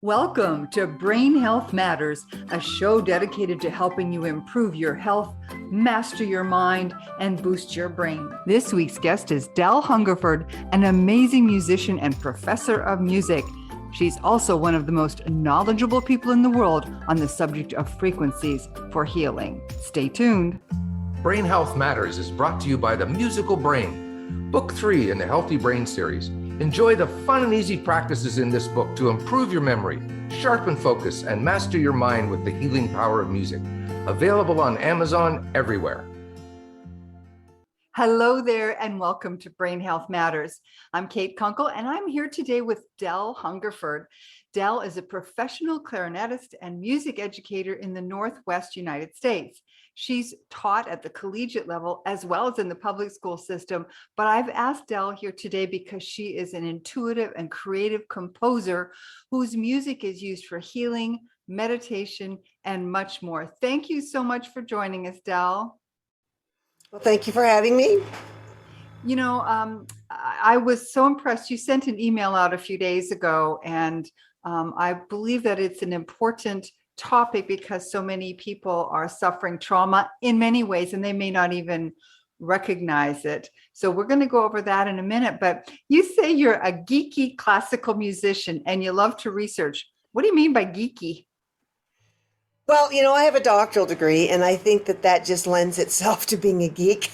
Welcome to Brain Health Matters, a show dedicated to helping you improve your health, master your mind, and boost your brain. This week's guest is Del Hungerford, an amazing musician and professor of music. She's also one of the most knowledgeable people in the world on the subject of frequencies for healing. Stay tuned. Brain Health Matters is brought to you by The Musical Brain, Book 3 in the Healthy Brain series. Enjoy the fun and easy practices in this book to improve your memory, sharpen focus, and master your mind with the healing power of music. Available on Amazon everywhere. Hello there, and welcome to Brain Health Matters. I'm Kate Kunkle, and I'm here today with Del Hungerford. Del is a professional clarinetist and music educator in the Northwest United States. She's taught at the collegiate level as well as in the public school system, but I've asked Del here today because she is an intuitive and creative composer whose music is used for healing, meditation, and much more. Thank you so much for joining us, Del. Well, thank you for having me. You know, I was so impressed. You sent an email out a few days ago, and I believe that it's an important topic because so many people are suffering trauma in many ways, and they may not even recognize it. So we're going to go over that in a minute. But you say you're a geeky classical musician and you love to research. What do you mean by geeky? Well, I have a doctoral degree, and I think that just lends itself to being a geek.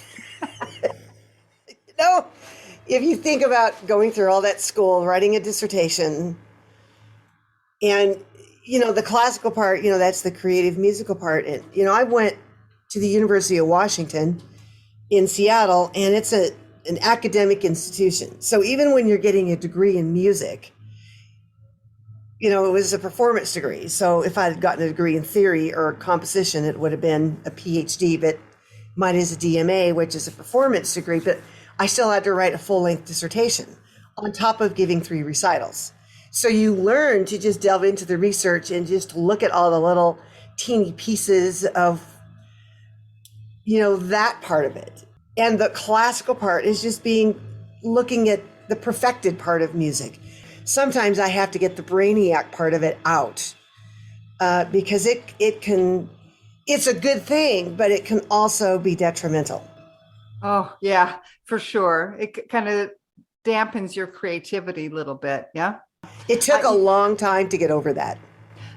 If you think about going through all that school, writing a dissertation, and, the classical part, that's the creative musical part. And, I went to the University of Washington in Seattle, and it's an academic institution. So even when you're getting a degree in music, it was a performance degree. So if I had gotten a degree in theory or composition, it would have been a PhD, but mine is a DMA, which is a performance degree. But I still had to write a full-length dissertation on top of giving 3 recitals. So you learn to just delve into the research and just look at all the little teeny pieces of, that part of it. And the classical part is just looking at the perfected part of music. Sometimes I have to get the brainiac part of it out because it's a good thing, but it can also be detrimental. Oh, yeah, for sure. It kind of dampens your creativity a little bit. Yeah. It took a long time to get over that.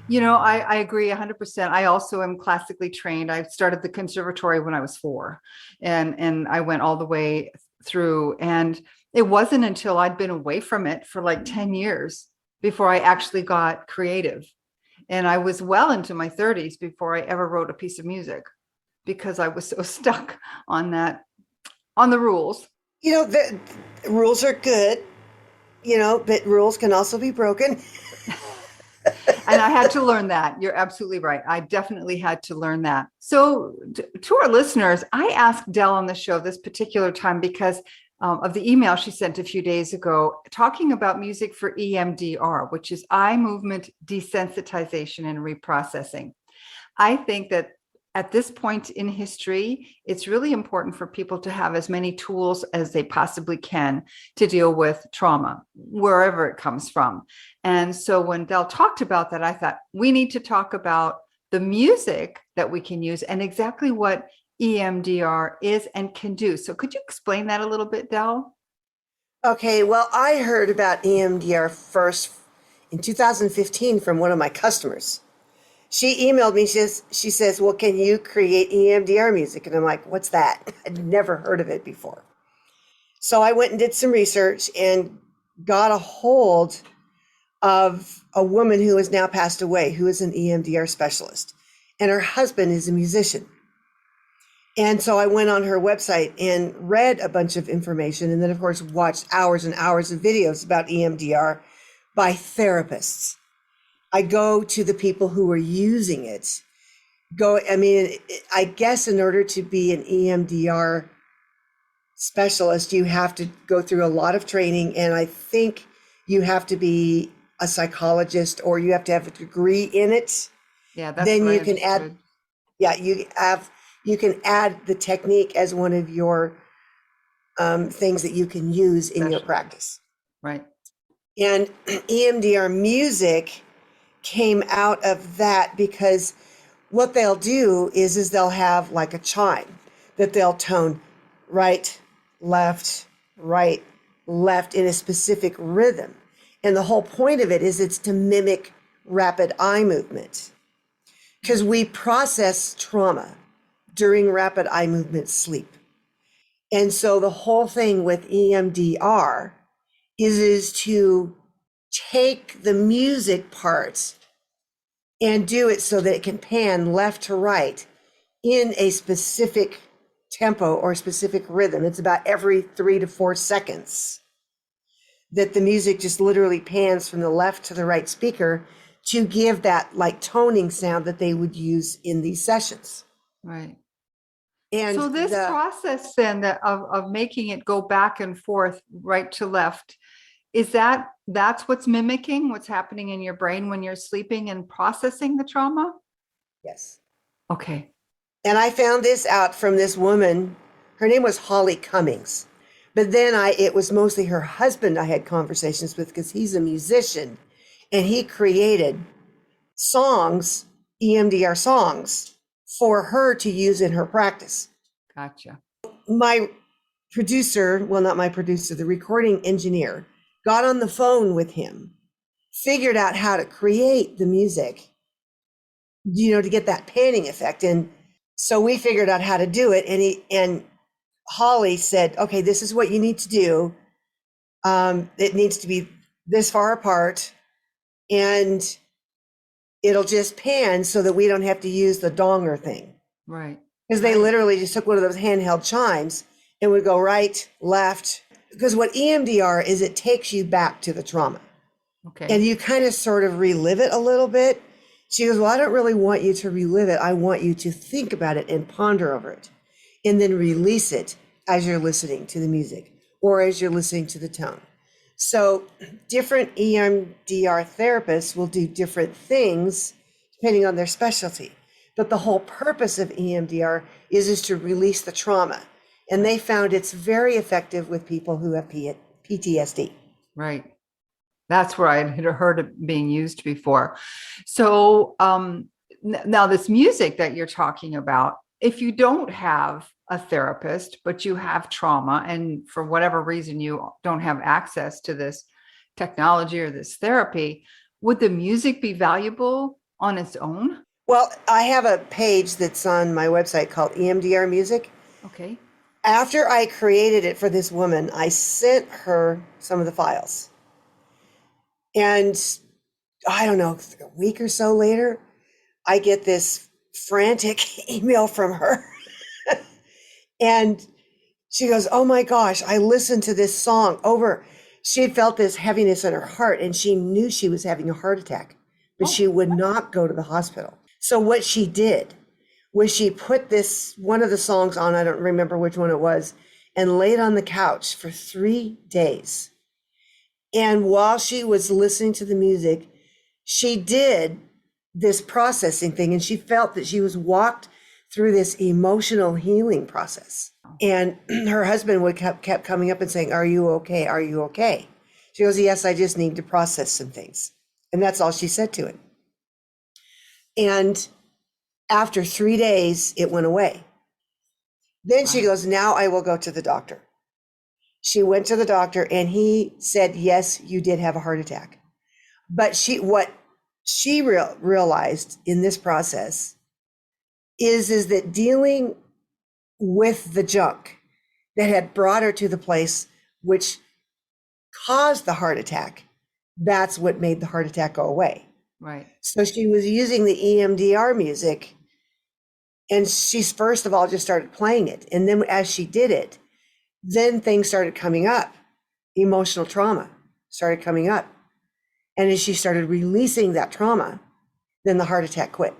I agree 100%. I also am classically trained. I started the conservatory when I was 4 and I went all the way through. And it wasn't until I'd been away from it for like 10 years before I actually got creative. And I was well into my 30s before I ever wrote a piece of music because I was so stuck on the rules. The rules are good, but rules can also be broken. And I had to learn that. You're absolutely right. I definitely had to learn that. So to our listeners, I asked Del on the show this particular time because of the email she sent a few days ago talking about music for EMDR, which is eye movement desensitization and reprocessing. I think that at this point in history, it's really important for people to have as many tools as they possibly can to deal with trauma, wherever it comes from. And so when Del talked about that, I thought we need to talk about the music that we can use and exactly what EMDR is and can do. So could you explain that a little bit, Del? Okay, well, I heard about EMDR first in 2015 from one of my customers. She emailed me, she says, well, can you create EMDR music? And I'm like, what's that? I'd never heard of it before. So I went and did some research and got a hold of a woman who has now passed away, who is an EMDR specialist. And her husband is a musician. And so I went on her website and read a bunch of information and then, of course, watched hours and hours of videos about EMDR by therapists. I go to the people who are using it. I guess in order to be an EMDR specialist, you have to go through a lot of training. And I think you have to be a psychologist or you have to have a degree in it. Yeah, that's then what you I can understood. you can add the technique as one of your things that you can use in your practice. Right. And EMDR music came out of that, because what they'll do is they'll have like a chime that they'll tone right, left, right, left in a specific rhythm. And the whole point of it is it's to mimic rapid eye movement, because we process trauma during rapid eye movement sleep. And so the whole thing with EMDR is to take the music parts and do it so that it can pan left to right in a specific tempo or specific rhythm. It's about every 3 to 4 seconds that the music just literally pans from the left to the right speaker to give that like toning sound that they would use in these sessions. Right. And So this process then of making it go back and forth, right to left, that's what's mimicking what's happening in your brain when you're sleeping and processing the trauma? yes. Okay. And I found this out from this woman. Her name was Holly Cummings. But then it was mostly her husband I had conversations with, because he's a musician and he created songs, EMDR songs, for her to use in her practice. Gotcha. My producer, well, not my producer, the recording engineer, got on the phone with him, figured out how to create the music, to get that panning effect. And so we figured out how to do it. And Holly said, okay, this is what you need to do. It needs to be this far apart, and it'll just pan so that we don't have to use the donger thing. Right. Because they literally just took one of those handheld chimes and would go right, left. Because what EMDR is, it takes you back to the trauma. Okay. And you kind of sort of relive it a little bit. She goes, well, I don't really want you to relive it. I want you to think about it and ponder over it, and then release it as you're listening to the music or as you're listening to the tone. So different EMDR therapists will do different things depending on their specialty. But the whole purpose of EMDR is to release the trauma. And they found it's very effective with people who have PTSD. Right. That's where I had heard it being used before. So now this music that you're talking about, if you don't have a therapist, but you have trauma, and for whatever reason you don't have access to this technology or this therapy, would the music be valuable on its own? Well, I have a page that's on my website called EMDR Music. Okay. After I created it for this woman, I sent her some of the files. And I don't know, a week or so later, I get this frantic email from her. And she goes, oh my gosh, I listened to this song over. She had felt this heaviness in her heart, and she knew she was having a heart attack, but she would not go to the hospital. So what she did was she put one of the songs on, I don't remember which one it was, and laid on the couch for 3 days. And while she was listening to the music, she did this processing thing, and she felt that she was walked through this emotional healing process. And her husband would kept coming up and saying, are you okay? Are you okay? She goes, yes, I just need to process some things. And that's all she said to it. And after 3 days, it went away. Then she goes, now I will go to the doctor. She went to the doctor, and he said, yes, you did have a heart attack. But what she realized in this process is that dealing with the junk that had brought her to the place which caused the heart attack, that's what made the heart attack go away. Right. So she was using the EMDR music, and she first of all just started playing it. And then as she did it, then things started coming up. Emotional trauma started coming up. And as she started releasing that trauma, then the heart attack quit.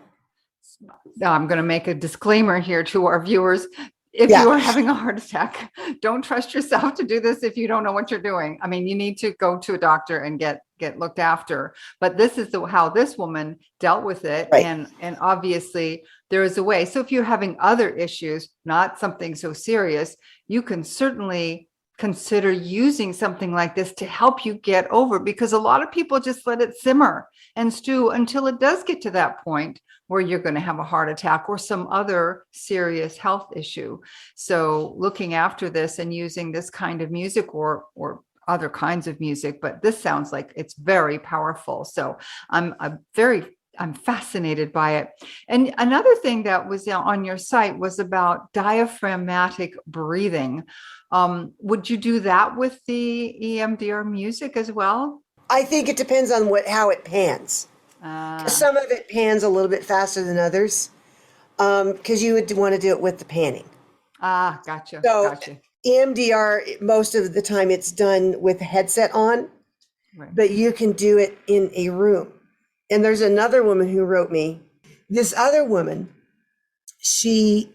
Now I'm going to make a disclaimer here to our viewers. If you are having a heart attack, don't trust yourself to do this if you don't know what you're doing. I mean, you need to go to a doctor and get looked after. But this is how this woman dealt with it. Right. And obviously there is a way. So if you're having other issues, not something so serious, you can certainly consider using something like this to help you get over, because a lot of people just let it simmer and stew until it does get to that point where you're going to have a heart attack or some other serious health issue. So looking after this and using this kind of music or other kinds of music, but this sounds like it's very powerful. So I'm fascinated by it. And another thing that was on your site was about diaphragmatic breathing. Would you do that with the EMDR music as well? I think it depends on how it pans. Some of it pans a little bit faster than others, because you would want to do it with the panning. Gotcha. So Gotcha. EMDR, most of the time it's done with a headset on, Right. but you can do it in a room. And there's another woman who wrote me. This other woman, she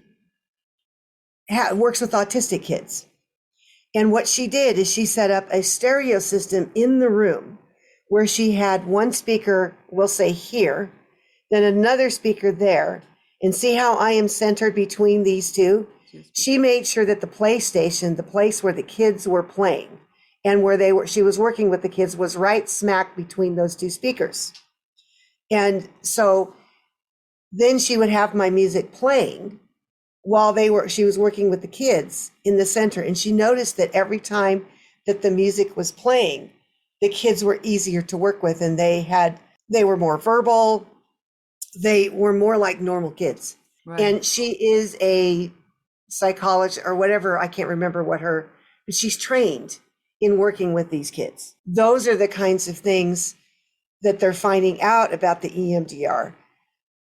works with autistic kids. And what she did is she set up a stereo system in the room where she had one speaker, we'll say here, then another speaker there. And see how I am centered between these two? She made sure that the PlayStation, the place where the kids were playing and where she was working with the kids, was right smack between those two speakers. And so then she would have my music playing while she was working with the kids in the center. And she noticed that every time that the music was playing, the kids were easier to work with, and they were more verbal. They were more like normal kids. Right. And she is a psychologist or whatever. I can't remember but she's trained in working with these kids. Those are the kinds of things that they're finding out about the EMDR,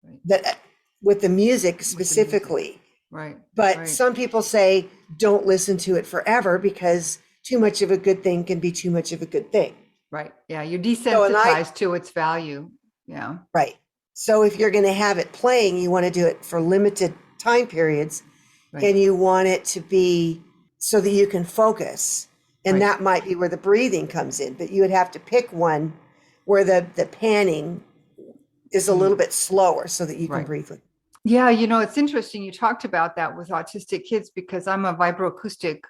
right, that with the music specifically. Right. But some people say don't listen to it forever because too much of a good thing can be too much of a good thing. Right. Yeah. You're desensitized to its value. Yeah. Right. So if you're going to have it playing, you want to do it for limited time periods, right, and you want it to be so that you can focus. And right, that might be where the breathing comes in, but you would have to pick one where the panning is a little bit slower so that you can breathe with it. Yeah, it's interesting. You talked about that with autistic kids because I'm a vibroacoustic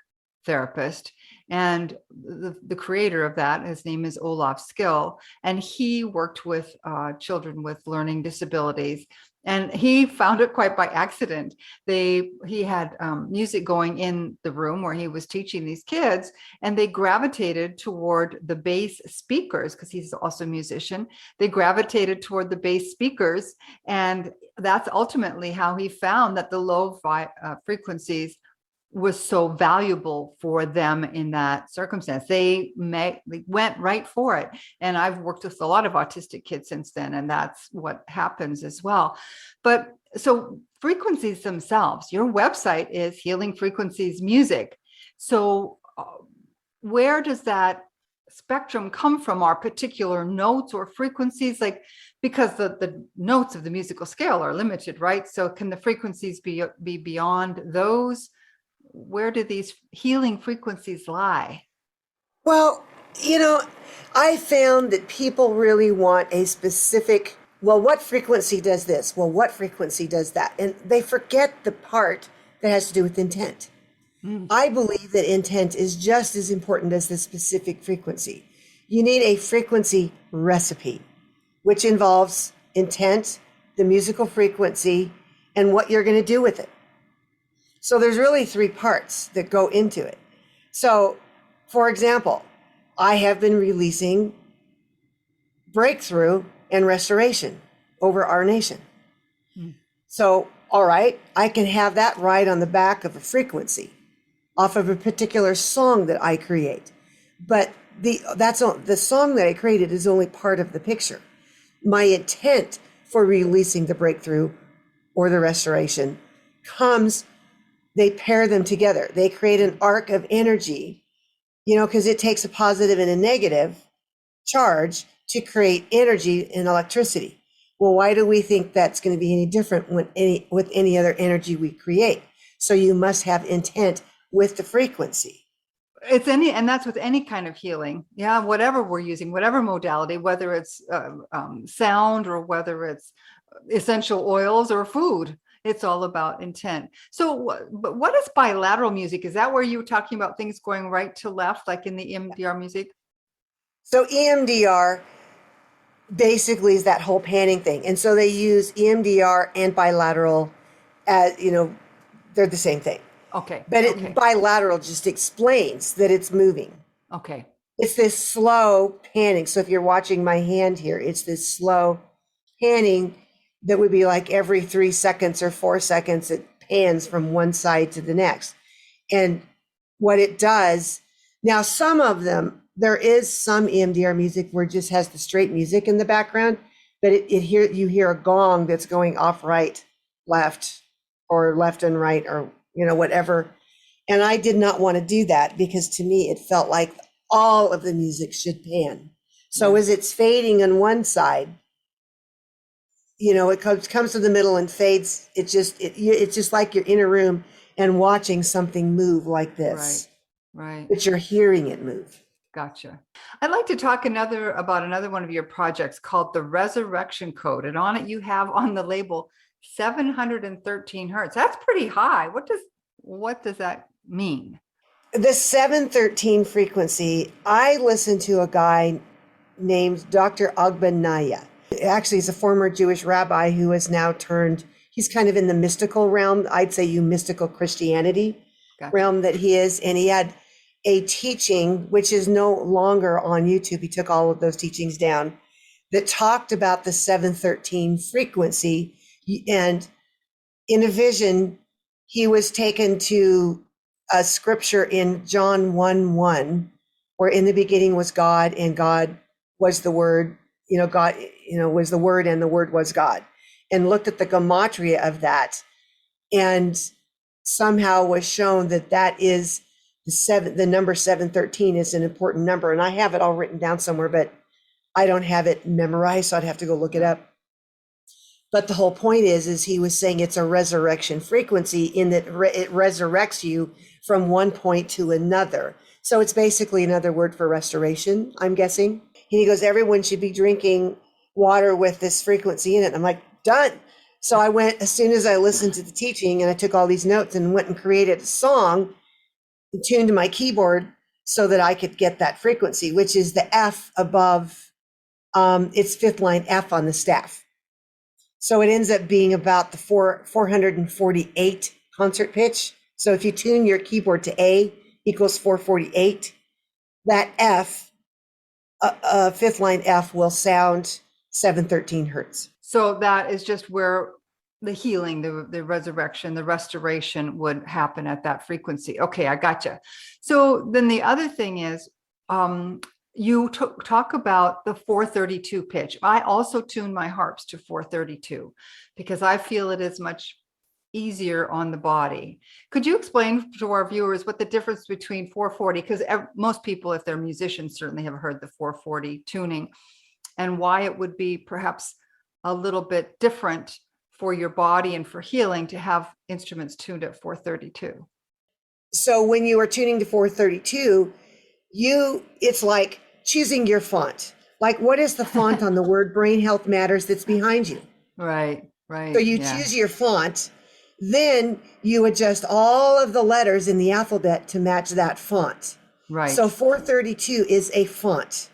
therapist, and the creator of that, his name is Olaf Skill, and he worked with children with learning disabilities, and he found it quite by accident. He had music going in the room where he was teaching these kids, and they gravitated toward the bass speakers because he's also a musician. They gravitated toward the bass speakers, and that's ultimately how he found that the low frequencies was so valuable for them in that circumstance. They went right for it. And I've worked with a lot of autistic kids since then, and that's what happens as well. But so frequencies themselves, your website is Healing Frequencies Music. So where does that spectrum come from? Are particular notes or frequencies, because the notes of the musical scale are limited, right? So can the frequencies be beyond those? Where do these healing frequencies lie? Well, I found that people really want a specific, well, what frequency does this? Well, what frequency does that? And they forget the part that has to do with intent. I believe that intent is just as important as the specific frequency. You need a frequency recipe, which involves intent, the musical frequency, and what you're going to do with it. So there's really 3 parts that go into it. So, for example, I have been releasing breakthrough and restoration over our nation. So, all right, I can have that right on the back of a frequency off of a particular song that I create. But the song that I created is only part of the picture. My intent for releasing the breakthrough or the restoration they pair them together. They create an arc of energy, because it takes a positive and a negative charge to create energy and electricity. Well, why do we think that's going to be any different with any other energy we create? So you must have intent with the frequency. And that's with any kind of healing. Yeah. Whatever we're using, whatever modality, whether it's sound or whether it's essential oils or food. It's all about intent. So, but what is bilateral music? Is that where you were talking about things going right to left, like in the EMDR music? So EMDR basically is that whole panning thing. And so they use EMDR and bilateral as, they're the same thing. Okay. But Okay. bilateral just explains that it's moving. Okay. It's this slow panning. So if you're watching my hand here, it's this slow panning that would be like every 3 seconds or 4 seconds, it pans from one side to the next. And what it does, now some of them, there is some EMDR music where it just has the straight music in the background, but you hear a gong that's going off, right, left, or left and right, or whatever. And I did not want to do that because to me it felt like all of the music should pan. So as it's fading on one side, it comes to the middle and fades. It's just like you're in a room and watching something move like this. Right. But you're hearing it move. Gotcha. I'd like to talk about another one of your projects called the Resurrection Code. And on it, you have on the label 713 hertz. That's pretty high. What does that mean? The 713 frequency, I listened to a guy named Dr. Agbanaya. Actually, he's a former Jewish rabbi who has now he's kind of in the mystical realm. I'd say mystical Christianity realm that he is. And he had a teaching, which is no longer on YouTube. He took all of those teachings down, that talked about the 713 frequency. And in a vision, he was taken to a scripture in John 1:1, where in the beginning was God, and God was the Word. God, was the Word, and the Word was God, and looked at the gematria of that, and somehow was shown that is the number 713 is an important number. And I have it all written down somewhere, but I don't have it memorized, so I'd have to go look it up. But the whole point is he was saying it's a resurrection frequency in that it resurrects you from one point to another. So it's basically another word for restoration, I'm guessing. And he goes, everyone should be drinking water with this frequency in it. I'm like, done. So I went, as soon as I listened to the teaching, and I took all these notes and went and created a song and tuned my keyboard so that I could get that frequency, which is the F above, it's fifth line F on the staff. So it ends up being about the 448 concert pitch. So if you tune your keyboard to A equals 448, that F, fifth line F, will sound 713 hertz. So that is just where the healing, the resurrection, the restoration would happen at that frequency. Okay, I gotcha. So then the other thing is, you talk about the 432 pitch. I also tune my harps to 432 because I feel it is much easier on the body. Could you explain to our viewers what the difference between 440, because most people, if they're musicians, certainly have heard the 440 tuning, and why it would be perhaps a little bit different for your body and for healing to have instruments tuned at 432? So when you are tuning to 432, it's like choosing your font. Like, what is the font on the word Brain Health Matters that's behind you? Right. So you choose your font, then you adjust all of the letters in the alphabet to match that font. Right. So 432 is a font.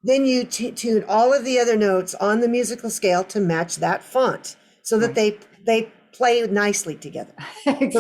Then you tune all of the other notes on the musical scale to match that font so that they play nicely together. Exactly.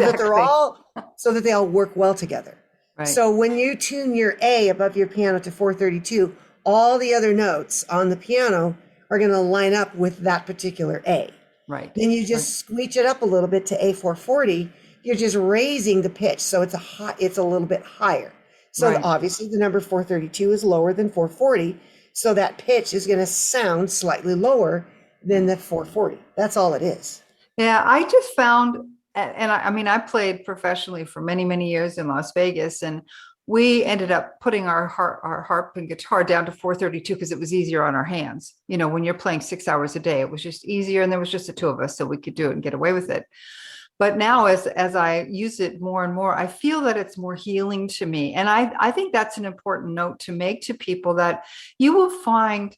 So that they all work well together. Right. So when you tune your A above your piano to 432, all the other notes on the piano are going to line up with that particular A. Right. Then you just screech it up a little bit to A440. You're just raising the pitch, so it's a little bit higher. So obviously the number 432 is lower than 440, so that pitch is going to sound slightly lower than the 440. That's all it is. Yeah, I just found, and I played professionally for many, many years in Las Vegas, and we ended up putting our harp and guitar down to 432 because it was easier on our hands. When you're playing 6 hours a day, it was just easier, and there was just the two of us, so we could do it and get away with it. But now as I use it more and more, I feel that it's more healing to me. And I think that's an important note to make to people, that you will find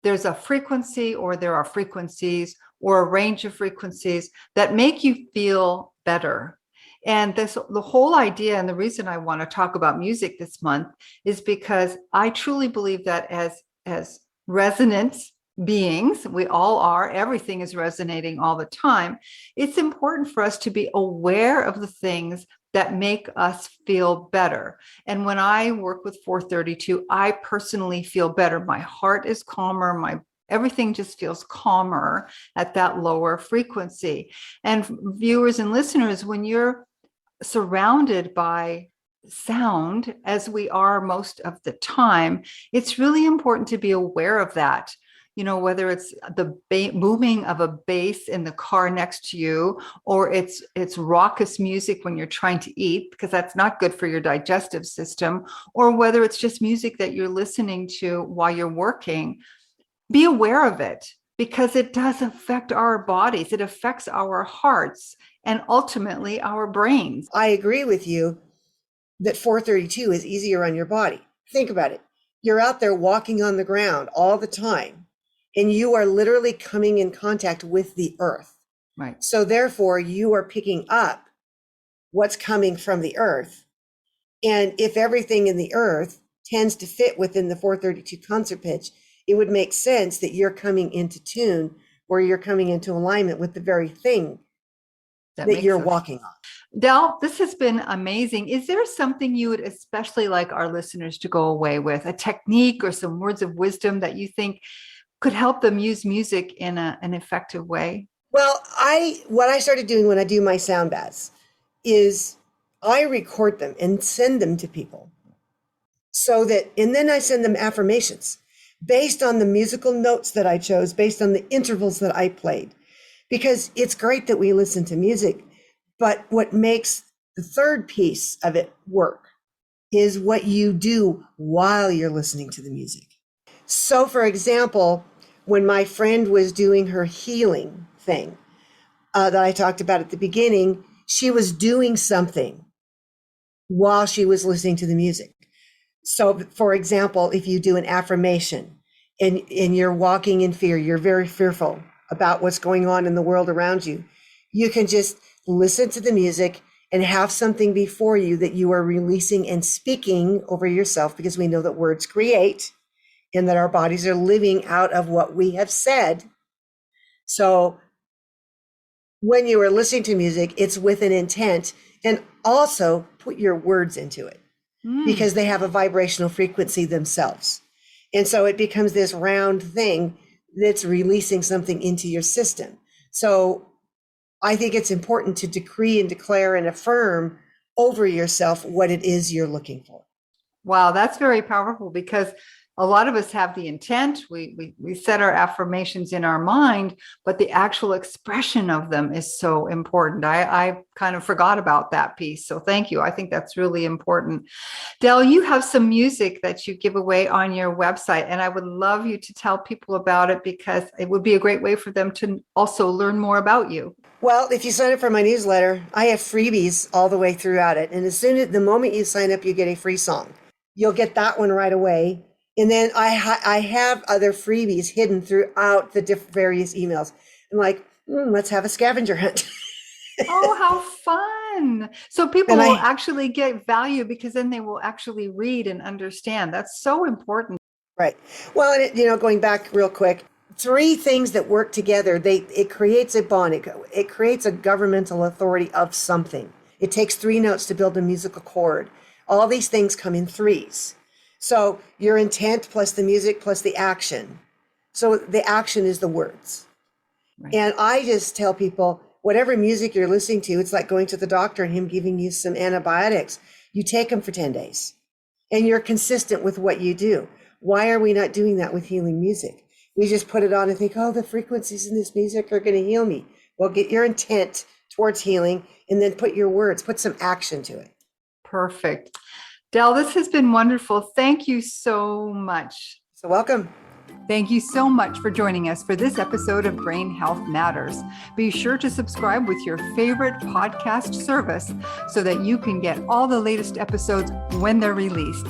there's a frequency, or there are frequencies, or a range of frequencies that make you feel better. And the whole idea, and the reason I want to talk about music this month, is because I truly believe that as resonance beings, we all are, everything is resonating all the time. It's important for us to be aware of the things that make us feel better. And when I work with 432, I personally feel better. My heart is calmer. Everything just feels calmer at that lower frequency. And viewers and listeners, when you're surrounded by sound, as we are most of the time, it's really important to be aware of that. Whether it's the booming of a bass in the car next to you, or it's raucous music when you're trying to eat, because that's not good for your digestive system, or whether it's just music that you're listening to while you're working, be aware of it, because it does affect our bodies. It affects our hearts and ultimately our brains. I agree with you that 432 is easier on your body. Think about it. You're out there walking on the ground all the time, and you are literally coming in contact with the earth. Right. So therefore, you are picking up what's coming from the earth. And if everything in the earth tends to fit within the 432 concert pitch, it would make sense that you're coming into tune, or you're coming into alignment with the very thing that you're walking on. Del, this has been amazing. Is there something you would especially like our listeners to go away with, a technique or some words of wisdom that you think could help them use music in an effective way? Well, what I started doing when I do my sound baths is I record them and send them to people, and then I send them affirmations based on the musical notes that I chose, based on the intervals that I played, because it's great that we listen to music, but what makes the third piece of it work is what you do while you're listening to the music. So, for example, when my friend was doing her healing thing that I talked about at the beginning, she was doing something while she was listening to the music. So, for example, if you do an affirmation and you're walking in fear, you're very fearful about what's going on in the world around you, you can just listen to the music and have something before you that you are releasing and speaking over yourself, because we know that words create, and that our bodies are living out of what we have said. So when you are listening to music, it's with an intent, and also put your words into it because they have a vibrational frequency themselves. And so it becomes this round thing that's releasing something into your system. So I think it's important to decree and declare and affirm over yourself what it is you're looking for. Wow, that's very powerful, because a lot of us have the intent. We set our affirmations in our mind, but the actual expression of them is so important. I kind of forgot about that piece. So thank you. I think that's really important. Del, you have some music that you give away on your website, and I would love you to tell people about it, because it would be a great way for them to also learn more about you. Well, if you sign up for my newsletter, I have freebies all the way throughout it. And the moment you sign up, you get a free song. You'll get that one right away. And then I have other freebies hidden throughout the various emails. I'm like, let's have a scavenger hunt. Oh, how fun. So people will actually get value, because then they will actually read and understand. That's so important. Right. Well, and going back real quick, 3 things that work together, it creates a bond. It creates a governmental authority of something. It takes 3 notes to build a musical chord. All these things come in 3s. So your intent plus the music plus the action. So the action is the words. Right. And I just tell people, whatever music you're listening to, it's like going to the doctor and him giving you some antibiotics. You take them for 10 days and you're consistent with what you do. Why are we not doing that with healing music? We just put it on and think, the frequencies in this music are going to heal me. Well, get your intent towards healing and then put your words, put some action to it. Perfect. Del, this has been wonderful. Thank you so much. So welcome. Thank you so much for joining us for this episode of Brain Health Matters. Be sure to subscribe with your favorite podcast service so that you can get all the latest episodes when they're released.